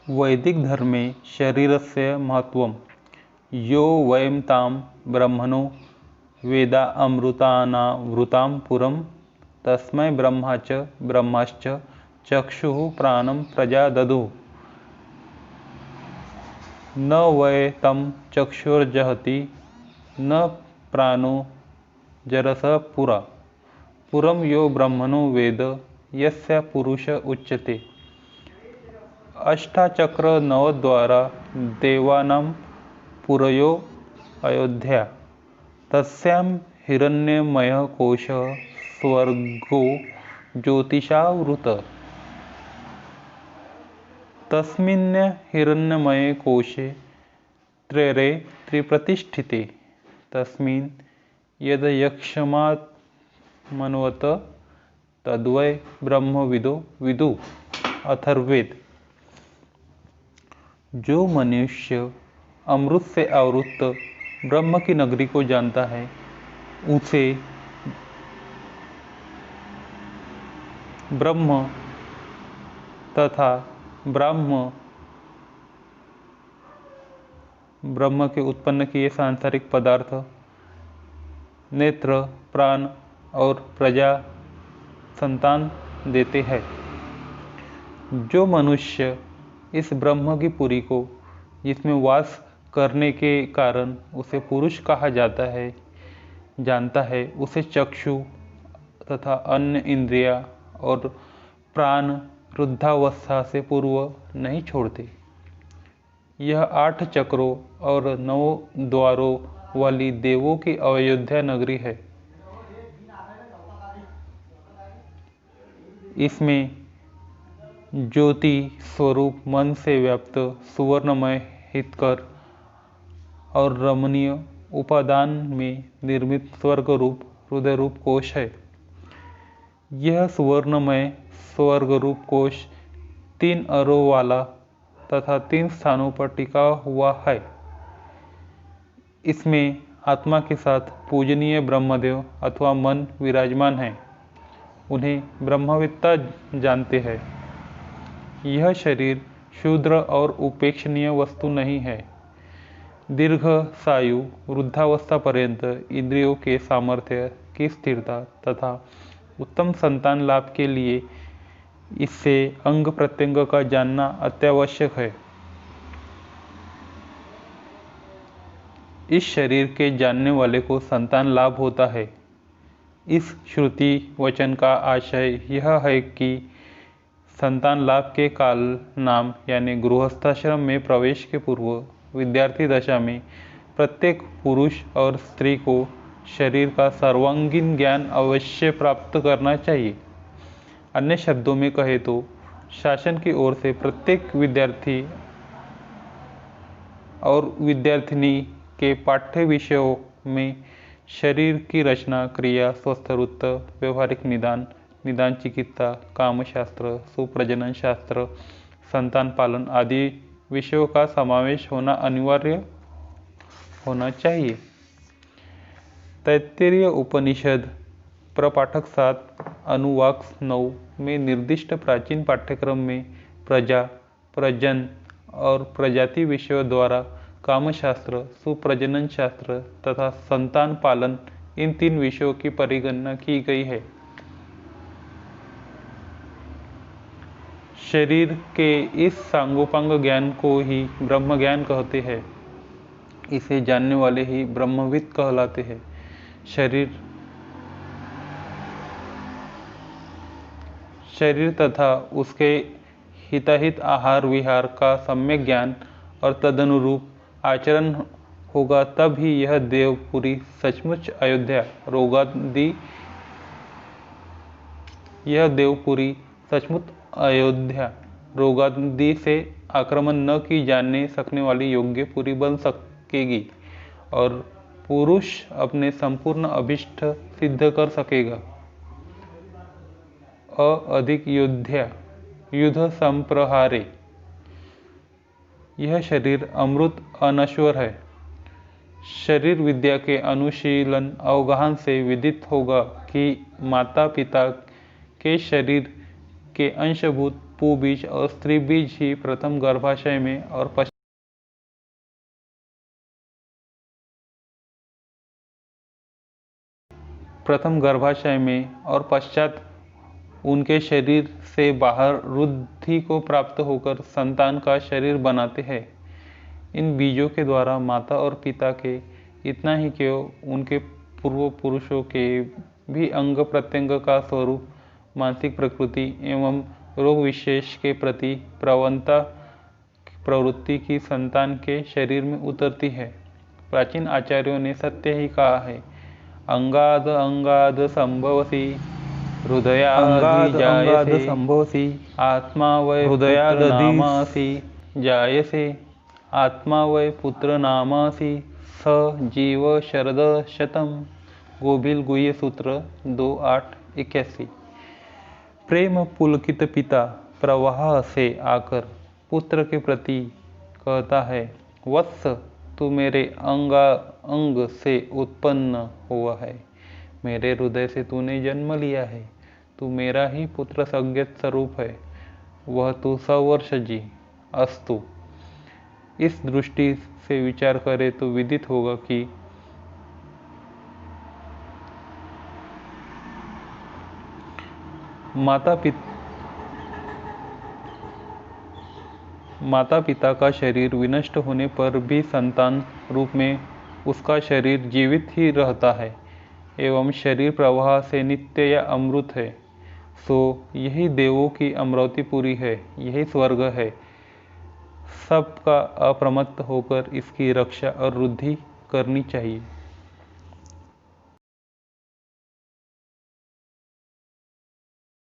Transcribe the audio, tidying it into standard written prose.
वैदिक धर्मे शरीरस्य महत्वं यो वयं तां ब्रह्मणो वेदा अमृतानावृतां पुरं तस्मै ब्रह्माश्च चक्षुः प्राणं प्रजा ददुः न वै तं चक्षुर्जहति न प्राणो जरसः पुरा पुरं यो ब्रह्मणो वेद यस्य पुरुष उच्यते। अष्टाचक्र नवद्वारा देवानां पुरयो अयोध्या तस्यां हिरण्यमयः कोशः स्वर्गो ज्योतिषावृतः तस्मिन् हिरण्यमये कोशे त्रयरे त्रिप्रतिष्ठिते तस्मिन् यद् यक्ष्यमामन्वत तद्वै ब्रह्मविदो विदुः अथर्ववेद। जो मनुष्य अमृत से आवृत ब्रह्म की नगरी को जानता है उसे ब्रह्म तथा ब्रह्म के उत्पन्न किए सांसारिक पदार्थ नेत्र प्राण और प्रजा संतान देते हैं। जो मनुष्य इस ब्रह्म की पुरी को जिसमें वास करने के कारण उसे पुरुष कहा जाता है जानता है उसे चक्षु तथा अन्य इंद्रिया और प्राण वृद्धावस्था से पूर्व नहीं छोड़ते। यह 8 चक्रों और 9 द्वारों वाली देवों की अयोध्या नगरी है। इसमें ज्योति स्वरूप मन से व्याप्त सुवर्णमय हितकर और रमणीय उपादान में निर्मित स्वर्ग रूप हृदय रूप कोश है। यह सुवर्णमय स्वर्ग रूप कोश 3 अरों वाला तथा 3 स्थानों पर टिका हुआ है। इसमें आत्मा के साथ पूजनीय ब्रह्मदेव अथवा मन विराजमान है। उन्हें ब्रह्मवेत्ता जानते हैं। यह शरीर क्षुद्र और उपेक्षणीय वस्तु नहीं है। दीर्घ सायु वृद्धावस्था पर्यंत इंद्रियों के सामर्थ्य की स्थिरता तथा उत्तम संतान लाभ के लिए इससे अंग प्रत्यंग का जानना अत्यावश्यक है। इस शरीर के जानने वाले को संतान लाभ होता है। इस श्रुति वचन का आशय यह है कि संतान लाभ के काल नाम यानी गृहस्थाश्रम में प्रवेश के पूर्व विद्यार्थी दशा में प्रत्येक पुरुष और स्त्री को शरीर का सर्वांगीण ज्ञान अवश्य प्राप्त करना चाहिए। अन्य शब्दों में कहे तो शासन की ओर से प्रत्येक विद्यार्थी और विद्यार्थिनी के पाठ्य विषयों में शरीर की रचना क्रिया स्वस्थ व्यवहारिक निदान चिकित्सा कामशास्त्र सुप्रजनन शास्त्र संतान पालन आदि विषयों का समावेश होना अनिवार्य होना चाहिए। तैत्तिरीय उपनिषद प्रपाठक 7 अनुवाक 9 में निर्दिष्ट प्राचीन पाठ्यक्रम में प्रजा प्रजन और प्रजाति विषयों द्वारा कामशास्त्र सुप्रजनन शास्त्र तथा संतान पालन इन 3 विषयों की परिगणना की गई है। शरीर के इस सांगोपांग ज्ञान को ही ब्रह्म ज्ञान कहते हैं। इसे जानने वाले ही ब्रह्मविद कहलाते हैं। शरीर तथा उसके हिताहित आहार विहार का सम्यक ज्ञान और तदनुरूप आचरण होगा तब ही यह देवपुरी सचमुच अयोध्या रोगादि से आक्रमण न की जाने सकने वाली योग्य पुरी बन सकेगी और पुरुष अपने संपूर्ण अभिष्ट सिद्ध कर सकेगा। अधिक युद्ध संप्रहारे यह शरीर अमृत अनश्वर है। शरीर विद्या के अनुशीलन अवगाहन से विदित होगा कि माता पिता के शरीर के अंशभूत पुबीज और स्त्री बीज ही प्रथम गर्भाशय में और पश्चात उनके शरीर से बाहर रुद्धि को प्राप्त होकर संतान का शरीर बनाते हैं। इन बीजों के द्वारा माता और पिता के इतना ही क्यों उनके पूर्व पुरुषों के भी अंग प्रत्यंग का स्वरूप, मानसिक प्रकृति एवं रोग विशेष के प्रति प्रवणता प्रवृत्ति की संतान के शरीर में उतरती है। प्राचीन आचार्यों ने सत्य ही कहा है, अंगाद अंगाद संभवसी हृदयादि संभवसी आत्मा वै हृदयादि जायसे आत्मा वै पुत्र नामासी स जीव शरद शतम। गोभिल गुह्य सूत्र 2.8-81। प्रेम पुलकित पिता प्रवाह से आकर पुत्र के प्रति कहता है, वत्स तू मेरे अंग से उत्पन्न हुआ है, मेरे हृदय से तूने जन्म लिया है, तू मेरा ही पुत्र संज्ञक स्वरूप है, वह तू 100 वर्ष जी अस्तु। इस दृष्टि से विचार करें तो विदित होगा कि माता पिता का शरीर विनष्ट होने पर भी संतान रूप में उसका शरीर जीवित ही रहता है एवं शरीर प्रवाह से नित्य या अमृत है। सो यही देवों की अमरावतीपुरी है, यही स्वर्ग है। सबका अप्रमत्त होकर इसकी रक्षा और वृद्धि करनी चाहिए।